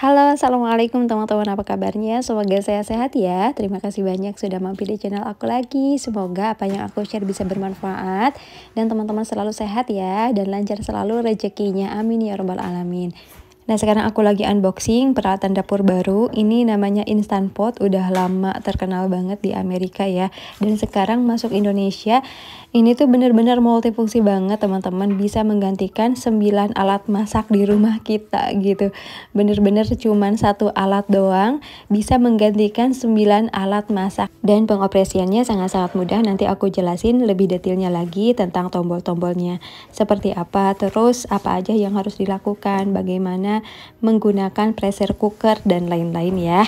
Halo, assalamualaikum teman-teman, apa kabarnya? Semoga saya sehat ya. Terima kasih banyak sudah mampir di channel aku lagi. Semoga apa yang aku share bisa bermanfaat dan teman-teman selalu sehat ya dan lancar selalu rezekinya. Amin ya robbal alamin. Nah, sekarang aku lagi unboxing peralatan dapur baru. Ini namanya Instant Pot, udah lama terkenal banget di Amerika ya. Dan sekarang masuk Indonesia. Ini tuh bener-bener multifungsi banget teman-teman. Bisa menggantikan 9 alat masak di rumah kita gitu. Bener-bener cuman satu alat doang bisa menggantikan 9 alat masak. Dan pengoperasiannya sangat-sangat mudah. Nanti aku jelasin lebih detailnya lagi tentang tombol-tombolnya. Seperti apa, terus apa aja yang harus dilakukan, bagaimana menggunakan pressure cooker dan lain-lain ya.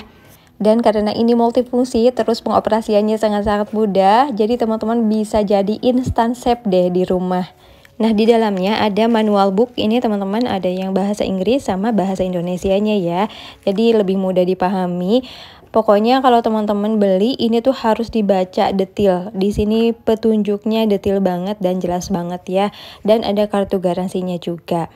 Dan karena ini multifungsi, terus pengoperasiannya sangat-sangat mudah, jadi teman-teman bisa jadi instant chef deh di rumah. Nah, di dalamnya ada manual book. Ini teman-teman ada yang bahasa Inggris sama bahasa Indonesianya ya. Jadi lebih mudah dipahami. Pokoknya kalau teman-teman beli ini tuh harus dibaca detail. Di sini petunjuknya detail banget dan jelas banget ya. Dan ada kartu garansinya juga.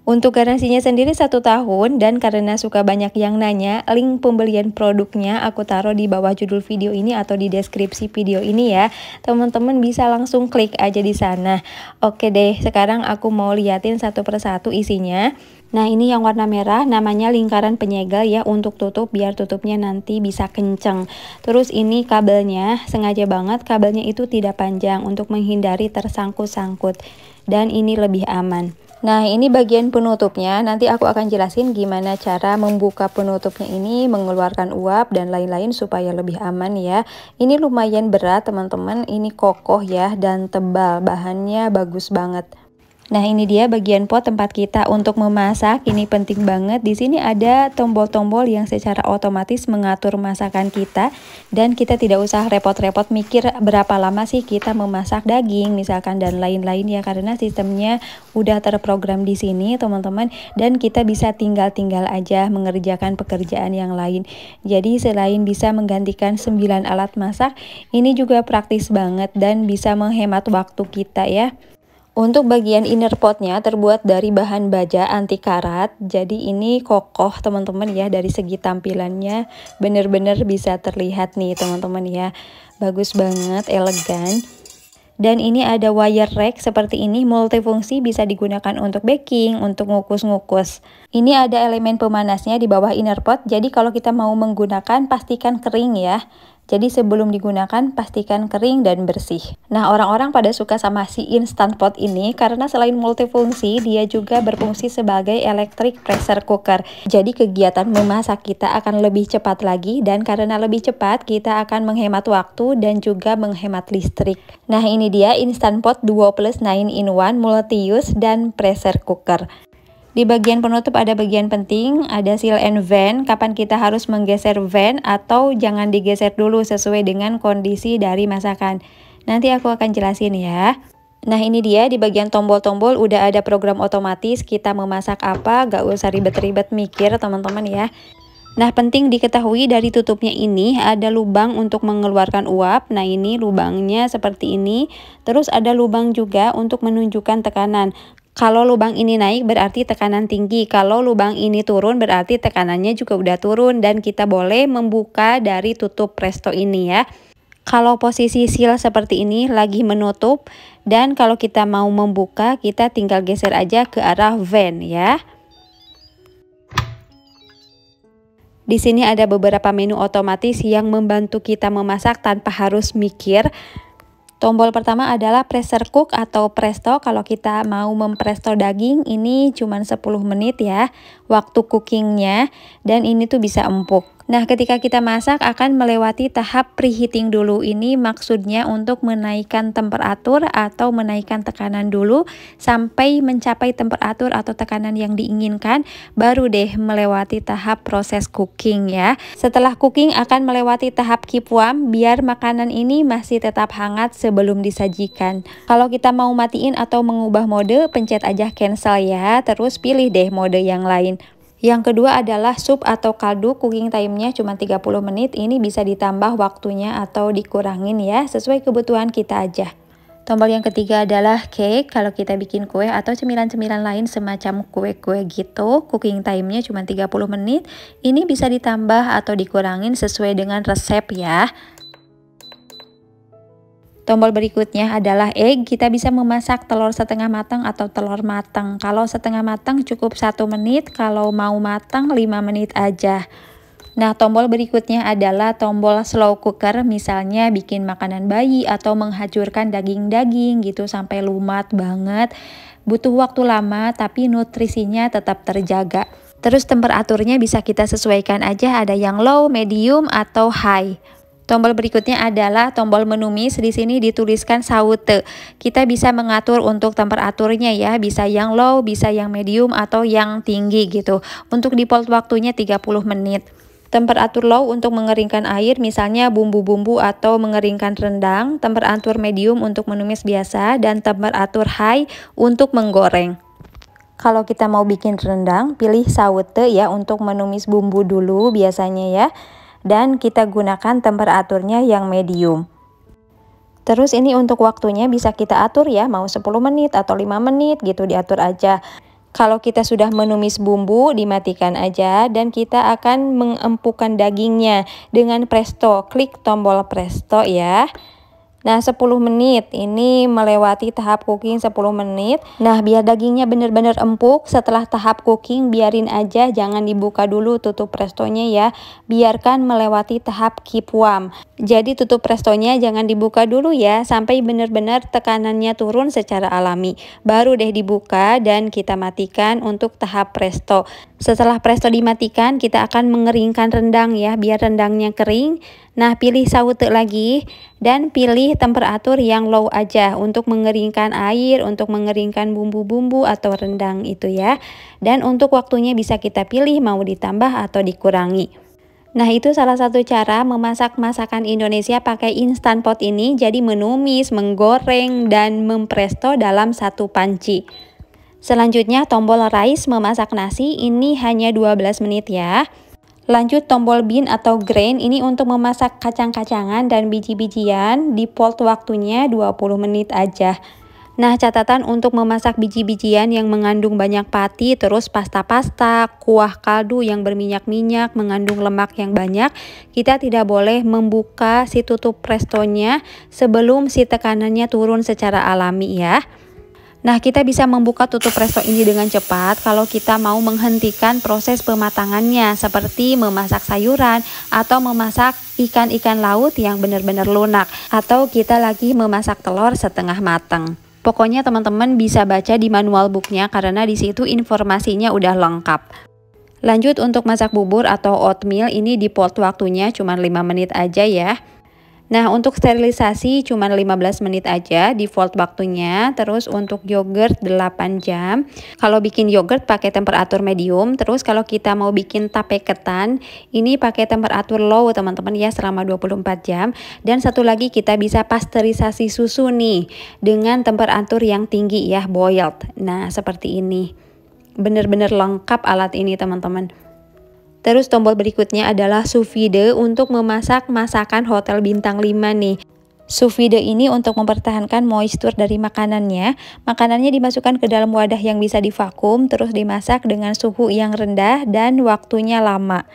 Untuk garansinya sendiri 1 tahun, dan karena suka banyak yang nanya, link pembelian produknya aku taruh di bawah judul video ini atau di deskripsi video ini ya. Teman-teman bisa langsung klik aja di sana. Oke deh, sekarang aku mau liatin satu persatu isinya. Nah, ini yang warna merah namanya lingkaran penyegel ya, untuk tutup biar tutupnya nanti bisa kenceng. Terus ini kabelnya, sengaja banget kabelnya itu tidak panjang untuk menghindari tersangkut-sangkut. Dan ini lebih aman. Nah, ini bagian penutupnya. Nanti aku akan jelasin gimana cara membuka penutupnya ini, mengeluarkan uap dan lain-lain supaya lebih aman ya. Ini lumayan berat teman-teman, ini kokoh ya dan tebal, bahannya bagus banget. Nah, ini dia bagian pot tempat kita untuk memasak. Ini penting banget. Di sini ada tombol-tombol yang secara otomatis mengatur masakan kita, dan kita tidak usah repot-repot mikir berapa lama sih kita memasak daging misalkan dan lain-lain ya, karena sistemnya udah terprogram di sini teman-teman, dan kita bisa tinggal-tinggal aja mengerjakan pekerjaan yang lain. Jadi selain bisa menggantikan 9 alat masak, ini juga praktis banget dan bisa menghemat waktu kita ya. Untuk bagian inner potnya terbuat dari bahan baja anti karat, jadi ini kokoh teman-teman ya. Dari segi tampilannya bener-bener bisa terlihat nih teman-teman ya, bagus banget, elegan. Dan ini ada wire rack seperti ini, multifungsi, bisa digunakan untuk baking, untuk ngukus-ngukus. Ini ada elemen pemanasnya di bawah inner pot, jadi kalau kita mau menggunakan pastikan kering ya. Jadi sebelum digunakan pastikan kering dan bersih. Nah, orang-orang pada suka sama si instant pot ini karena selain multifungsi, dia juga berfungsi sebagai electric pressure cooker. Jadi kegiatan memasak kita akan lebih cepat lagi, dan karena lebih cepat kita akan menghemat waktu dan juga menghemat listrik. Nah, ini dia instant pot duo plus 9-in-1 multi use dan pressure cooker. Di bagian penutup ada bagian penting, ada seal and vent, kapan kita harus menggeser vent atau jangan digeser dulu sesuai dengan kondisi dari masakan. Nanti aku akan jelasin ya. Nah, ini dia di bagian tombol-tombol udah ada program otomatis kita memasak apa, gak usah ribet-ribet mikir teman-teman ya. Nah, penting diketahui dari tutupnya ini ada lubang untuk mengeluarkan uap. Nah, ini lubangnya seperti ini. Terus ada lubang juga untuk menunjukkan tekanan. Kalau lubang ini naik berarti tekanan tinggi, kalau lubang ini turun berarti tekanannya juga udah turun, dan kita boleh membuka dari tutup presto ini ya. Kalau posisi seal seperti ini lagi menutup, dan kalau kita mau membuka kita tinggal geser aja ke arah vent ya. Di sini ada beberapa menu otomatis yang membantu kita memasak tanpa harus mikir. Tombol pertama adalah pressure cook atau presto. Kalau kita mau mempresto daging ini cuma 10 menit ya waktu cookingnya, dan ini tuh bisa empuk. Nah, ketika kita masak akan melewati tahap preheating dulu. Ini maksudnya untuk menaikkan temperatur atau menaikkan tekanan dulu sampai mencapai temperatur atau tekanan yang diinginkan, baru deh melewati tahap proses cooking ya. Setelah cooking akan melewati tahap keep warm biar makanan ini masih tetap hangat sebelum disajikan. Kalau kita mau matiin atau mengubah mode, pencet aja cancel ya, terus pilih deh mode yang lain. Yang kedua adalah sup atau kaldu, cooking time-nya cuma 30 menit. Ini bisa ditambah waktunya atau dikurangin ya, sesuai kebutuhan kita aja. Tombol yang ketiga adalah cake. Kalau kita bikin kue atau cemilan-cemilan lain semacam kue-kue gitu, cooking time-nya cuma 30 menit. Ini bisa ditambah atau dikurangin sesuai dengan resep ya. Tombol berikutnya adalah egg. Kita bisa memasak telur setengah matang atau telur matang. Kalau setengah matang cukup 1 menit, kalau mau matang 5 menit aja. Nah, tombol berikutnya adalah tombol slow cooker, misalnya bikin makanan bayi atau menghancurkan daging-daging gitu sampai lumat banget. Butuh waktu lama tapi nutrisinya tetap terjaga. Terus temperaturnya bisa kita sesuaikan aja, ada yang low, medium, atau high. Tombol berikutnya adalah tombol menumis. Di sini dituliskan saute. Kita bisa mengatur untuk temperaturnya ya, bisa yang low, bisa yang medium, atau yang tinggi gitu. Untuk default waktunya 30 menit. Temperatur low untuk mengeringkan air, misalnya bumbu-bumbu atau mengeringkan rendang. Temperatur medium untuk menumis biasa, dan temperatur high untuk menggoreng. Kalau kita mau bikin rendang, pilih saute ya untuk menumis bumbu dulu biasanya ya. Dan kita gunakan temperaturnya yang medium. Terus ini untuk waktunya bisa kita atur ya, mau 10 menit atau 5 menit gitu, diatur aja. Kalau kita sudah menumis bumbu, dimatikan aja dan kita akan mengempukkan dagingnya dengan presto. Klik tombol presto ya. Nah, 10 menit ini melewati tahap cooking 10 menit. Nah, biar dagingnya benar-benar empuk, setelah tahap cooking biarin aja, jangan dibuka dulu, tutup prestonya ya. Biarkan melewati tahap keep warm. Jadi tutup prestonya jangan dibuka dulu ya, sampai benar-benar tekanannya turun secara alami. Baru deh dibuka dan kita matikan untuk tahap presto. Setelah presto dimatikan, kita akan mengeringkan rendang ya, biar rendangnya kering. Nah, pilih saute lagi dan pilih temperatur yang low aja untuk mengeringkan air, untuk mengeringkan bumbu-bumbu atau rendang itu ya. Dan untuk waktunya bisa kita pilih mau ditambah atau dikurangi. Nah, itu salah satu cara memasak masakan Indonesia pakai instant pot ini, jadi menumis, menggoreng, dan mempresto dalam satu panci. Selanjutnya tombol rice memasak nasi, ini hanya 12 menit ya. Lanjut tombol bean atau grain, ini untuk memasak kacang-kacangan dan biji-bijian, default waktunya 20 menit aja. Nah, catatan untuk memasak biji-bijian yang mengandung banyak pati, terus pasta-pasta, kuah kaldu yang berminyak-minyak, mengandung lemak yang banyak, kita tidak boleh membuka si tutup prestonya sebelum si tekanannya turun secara alami ya. Nah, kita bisa membuka tutup presto ini dengan cepat kalau kita mau menghentikan proses pematangannya, seperti memasak sayuran atau memasak ikan-ikan laut yang benar-benar lunak, atau kita lagi memasak telur setengah matang. Pokoknya teman-teman bisa baca di manual booknya karena di situ informasinya udah lengkap. Lanjut untuk masak bubur atau oatmeal, ini default waktunya cuma 5 menit aja ya. Nah, untuk sterilisasi cuma 15 menit aja default waktunya. Terus untuk yogurt 8 jam. Kalau bikin yogurt pakai temperatur medium. Terus kalau kita mau bikin tape ketan, ini pakai temperatur low teman-teman ya, selama 24 jam. Dan satu lagi kita bisa pasteurisasi susu nih dengan temperatur yang tinggi ya, boiled. Nah, seperti ini. Bener-bener lengkap alat ini teman-teman. Terus tombol berikutnya adalah sous vide untuk memasak masakan hotel bintang 5 nih. Sous vide ini untuk mempertahankan moisture dari makanannya. Makanannya dimasukkan ke dalam wadah yang bisa divakum, terus dimasak dengan suhu yang rendah dan waktunya lama.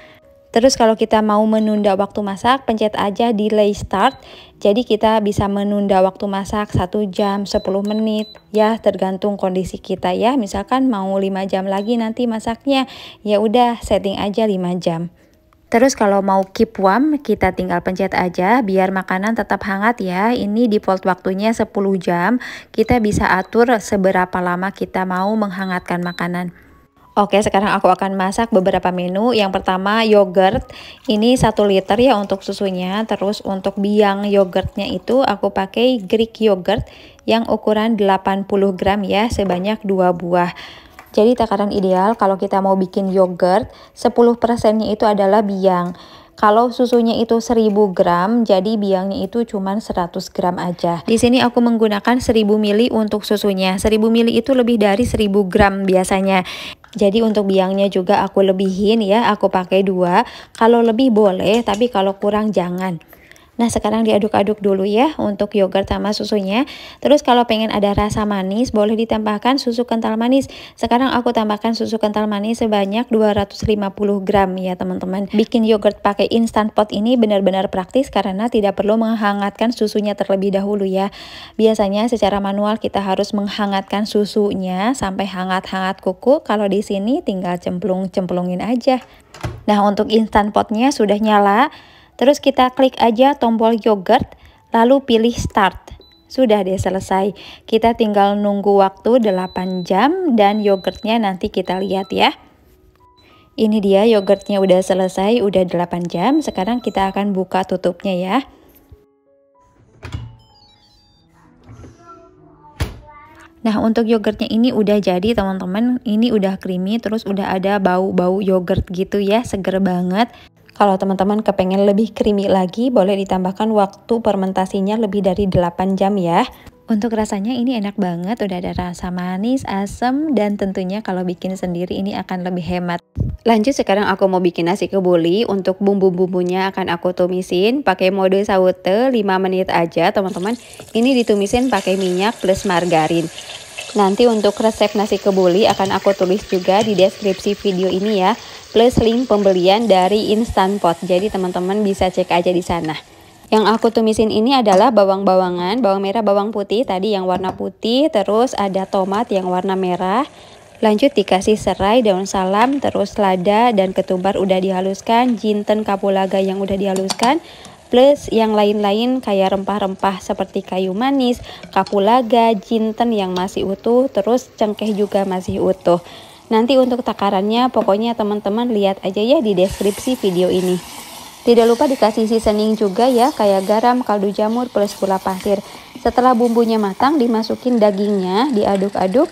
Terus kalau kita mau menunda waktu masak, pencet aja delay start. Jadi kita bisa menunda waktu masak 1 jam, 10 menit. Ya tergantung kondisi kita ya. Misalkan mau 5 jam lagi nanti masaknya, ya udah setting aja 5 jam. Terus kalau mau keep warm, kita tinggal pencet aja biar makanan tetap hangat ya. Ini default waktunya 10 jam. Kita bisa atur seberapa lama kita mau menghangatkan makanan. Oke, sekarang aku akan masak beberapa menu. Yang pertama yogurt, ini 1 liter ya untuk susunya. Terus untuk biang yogurtnya itu aku pakai Greek yogurt yang ukuran 80 gram ya, sebanyak 2 buah. Jadi takaran ideal kalau kita mau bikin yogurt, 10%-nya itu adalah biang. Kalau susunya itu 1000 gram, jadi biangnya itu cuma 100 gram aja. Di sini aku menggunakan 1000 ml untuk susunya. 1000 ml itu lebih dari 1000 gram biasanya. Jadi untuk biangnya juga aku lebihin ya, aku pakai 2. Kalau lebih boleh, tapi kalau kurang jangan. Nah, sekarang diaduk-aduk dulu ya untuk yogurt sama susunya. Terus kalau pengen ada rasa manis, boleh ditambahkan susu kental manis. Sekarang aku tambahkan susu kental manis sebanyak 250 gram ya teman-teman. Bikin yogurt pakai instant pot ini benar-benar praktis karena tidak perlu menghangatkan susunya terlebih dahulu ya. Biasanya secara manual kita harus menghangatkan susunya sampai hangat-hangat kuku. Kalau di sini tinggal cemplung-cemplungin aja. Nah, untuk instant potnya sudah nyala. Terus kita klik aja tombol yogurt, lalu pilih start. Sudah deh selesai. Kita tinggal nunggu waktu 8 jam dan yogurtnya nanti kita lihat ya. Ini dia yogurtnya udah selesai, udah 8 jam. Sekarang kita akan buka tutupnya ya. Nah, untuk yogurtnya ini udah jadi teman-teman. Ini udah creamy, terus udah ada bau-bau yogurt gitu ya, seger banget. Kalau teman-teman kepengen lebih creamy lagi, boleh ditambahkan waktu fermentasinya lebih dari 8 jam ya. Untuk rasanya ini enak banget, udah ada rasa manis, asam, dan tentunya kalau bikin sendiri ini akan lebih hemat. Lanjut, sekarang aku mau bikin nasi kebuli. Untuk bumbu-bumbunya akan aku tumisin pakai mode saute 5 menit aja teman-teman. Ini ditumisin pakai minyak plus margarin. Nanti untuk resep nasi kebuli akan aku tulis juga di deskripsi video ini ya, plus link pembelian dari Instant Pot. Jadi teman-teman bisa cek aja di sana. Yang aku tumisin ini adalah bawang-bawangan, bawang merah, bawang putih tadi yang warna putih, terus ada tomat yang warna merah. Lanjut dikasih serai, daun salam, terus lada dan ketumbar udah dihaluskan, jinten kapulaga yang udah dihaluskan, plus yang lain-lain kayak rempah-rempah seperti kayu manis, kapulaga, jinten yang masih utuh, terus cengkeh juga masih utuh. Nanti untuk takarannya pokoknya teman-teman lihat aja ya di deskripsi video ini. Tidak lupa dikasih seasoning juga ya, kayak garam, kaldu jamur, plus gula pasir. Setelah bumbunya matang, dimasukin dagingnya, diaduk-aduk.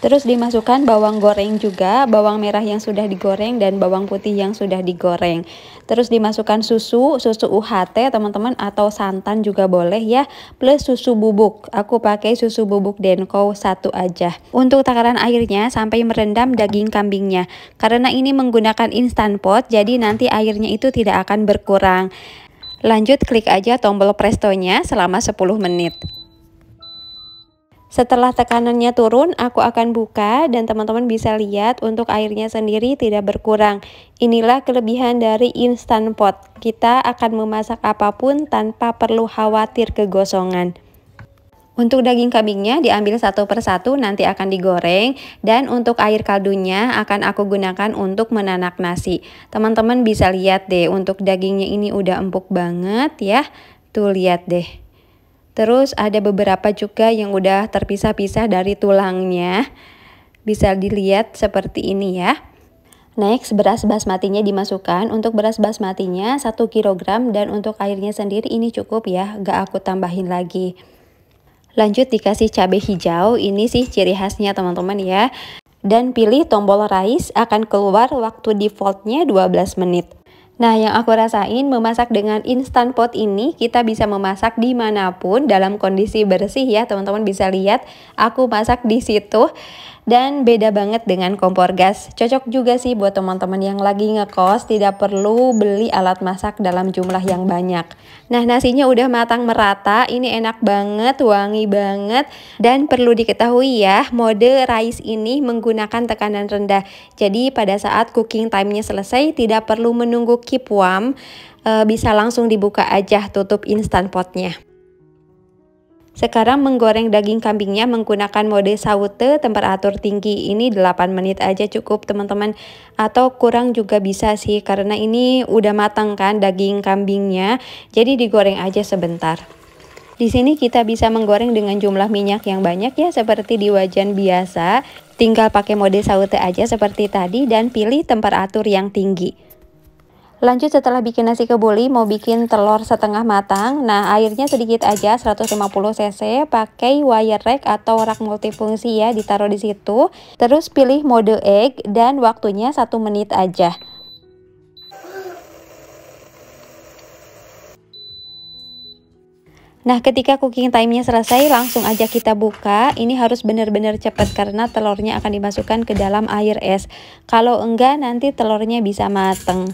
Terus dimasukkan bawang goreng juga, bawang merah yang sudah digoreng dan bawang putih yang sudah digoreng. Terus dimasukkan susu UHT teman-teman, atau santan juga boleh ya, plus susu bubuk. Aku pakai susu bubuk Denko 1 aja. Untuk takaran airnya sampai merendam daging kambingnya. Karena ini menggunakan instant pot, jadi nanti airnya itu tidak akan berkurang. Lanjut klik aja tombol prestonya selama 10 menit. Setelah tekanannya turun, aku akan buka dan teman-teman bisa lihat untuk airnya sendiri tidak berkurang. Inilah kelebihan dari instant pot. Kita akan memasak apapun tanpa perlu khawatir kegosongan. Untuk daging kambingnya diambil satu persatu nanti akan digoreng, dan untuk air kaldunya akan aku gunakan untuk menanak nasi. Teman-teman bisa lihat deh, untuk dagingnya ini udah empuk banget ya. Tuh lihat deh. Terus ada beberapa juga yang udah terpisah-pisah dari tulangnya. Bisa dilihat seperti ini ya. Next, beras basmatinya dimasukkan. Untuk beras basmatinya 1 kg dan untuk airnya sendiri ini cukup ya, gak aku tambahin lagi. Lanjut dikasih cabai hijau, ini sih ciri khasnya teman-teman ya. Dan pilih tombol rice, akan keluar waktu defaultnya 12 menit. Nah, yang aku rasain memasak dengan instant pot ini, kita bisa memasak dimanapun dalam kondisi bersih ya, teman-teman bisa lihat aku masak di situ. Dan beda banget dengan kompor gas. Cocok juga sih buat teman-teman yang lagi ngekos, tidak perlu beli alat masak dalam jumlah yang banyak. Nah, nasinya udah matang merata, ini enak banget, wangi banget. Dan perlu diketahui ya, mode rice ini menggunakan tekanan rendah. Jadi pada saat cooking time-nya selesai, tidak perlu menunggu keep warm, bisa langsung dibuka aja tutup instant potnya. Sekarang menggoreng daging kambingnya menggunakan mode saute temperatur tinggi. Ini 8 menit aja cukup teman-teman. Atau kurang juga bisa sih, karena ini udah matang kan daging kambingnya. Jadi digoreng aja sebentar. Di sini kita bisa menggoreng dengan jumlah minyak yang banyak ya, seperti di wajan biasa. Tinggal pakai mode saute aja seperti tadi dan pilih temperatur yang tinggi. Lanjut setelah bikin nasi kebuli, mau bikin telur setengah matang. Nah, airnya sedikit aja, 150 cc, pakai wire rack atau rak multifungsi ya, ditaruh di situ. Terus pilih mode egg dan waktunya 1 menit aja. Nah, ketika cooking time-nya selesai, langsung aja kita buka. Ini harus benar-benar cepat karena telurnya akan dimasukkan ke dalam air es. Kalau enggak, nanti telurnya bisa mateng.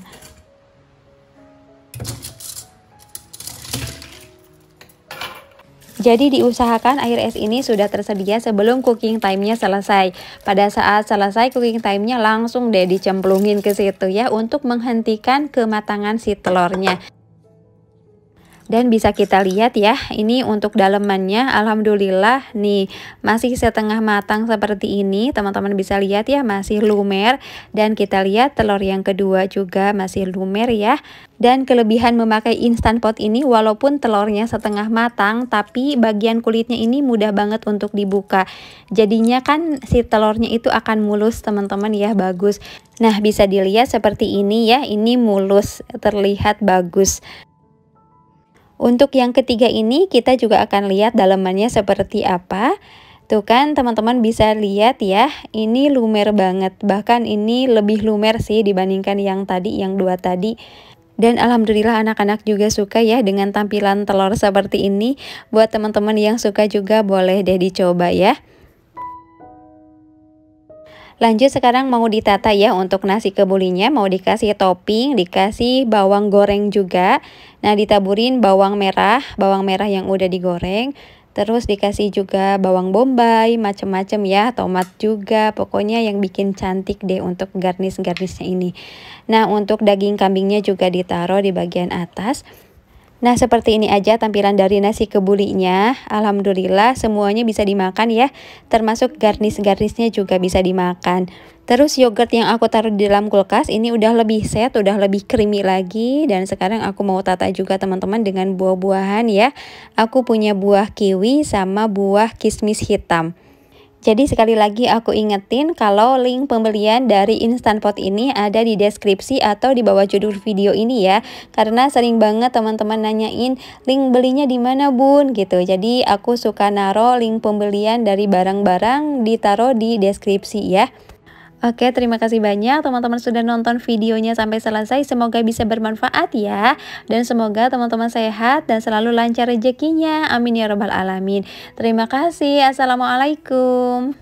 Jadi diusahakan air es ini sudah tersedia sebelum cooking time-nya selesai. Pada saat selesai cooking time-nya langsung deh dicemplungin ke situ ya untuk menghentikan kematangan si telurnya. Dan bisa kita lihat ya, ini untuk dalemannya alhamdulillah nih masih setengah matang seperti ini. Teman-teman bisa lihat ya, masih lumer. Dan kita lihat telur yang kedua juga masih lumer ya. Dan kelebihan memakai instant pot ini, walaupun telurnya setengah matang, tapi bagian kulitnya ini mudah banget untuk dibuka. Jadinya kan si telurnya itu akan mulus teman-teman ya, bagus. Nah, bisa dilihat seperti ini ya, ini mulus, terlihat bagus. Untuk yang ketiga ini kita juga akan lihat dalemannya seperti apa. Tuh kan teman-teman bisa lihat ya, ini lumer banget. Bahkan ini lebih lumer sih dibandingkan yang tadi, yang dua tadi. Dan alhamdulillah anak-anak juga suka ya dengan tampilan telur seperti ini. Buat teman-teman yang suka juga boleh deh dicoba ya. Lanjut sekarang mau ditata ya untuk nasi kebulinya, mau dikasih topping, dikasih bawang goreng juga. Nah, ditaburin bawang merah yang udah digoreng. Terus dikasih juga bawang bombay, macem-macem ya, tomat juga. Pokoknya yang bikin cantik deh untuk garnish-garnishnya ini. Nah, untuk daging kambingnya juga ditaruh di bagian atas. Nah, seperti ini aja tampilan dari nasi kebulinya. Alhamdulillah semuanya bisa dimakan ya. Termasuk garnish-garnishnya juga bisa dimakan. Terus yogurt yang aku taruh di dalam kulkas ini udah lebih set, udah lebih creamy lagi. Dan sekarang aku mau tata juga teman-teman dengan buah-buahan ya. Aku punya buah kiwi sama buah kismis hitam. Jadi sekali lagi aku ingetin kalau link pembelian dari instant pot ini ada di deskripsi atau di bawah judul video ini ya. Karena sering banget teman-teman nanyain link belinya di mana Bun gitu. Jadi aku suka naro link pembelian dari barang-barang ditaruh di deskripsi ya. Oke, terima kasih banyak teman-teman sudah nonton videonya sampai selesai. Semoga bisa bermanfaat ya. Dan semoga teman-teman sehat dan selalu lancar rezekinya. Amin ya robbal alamin. Terima kasih. Assalamualaikum.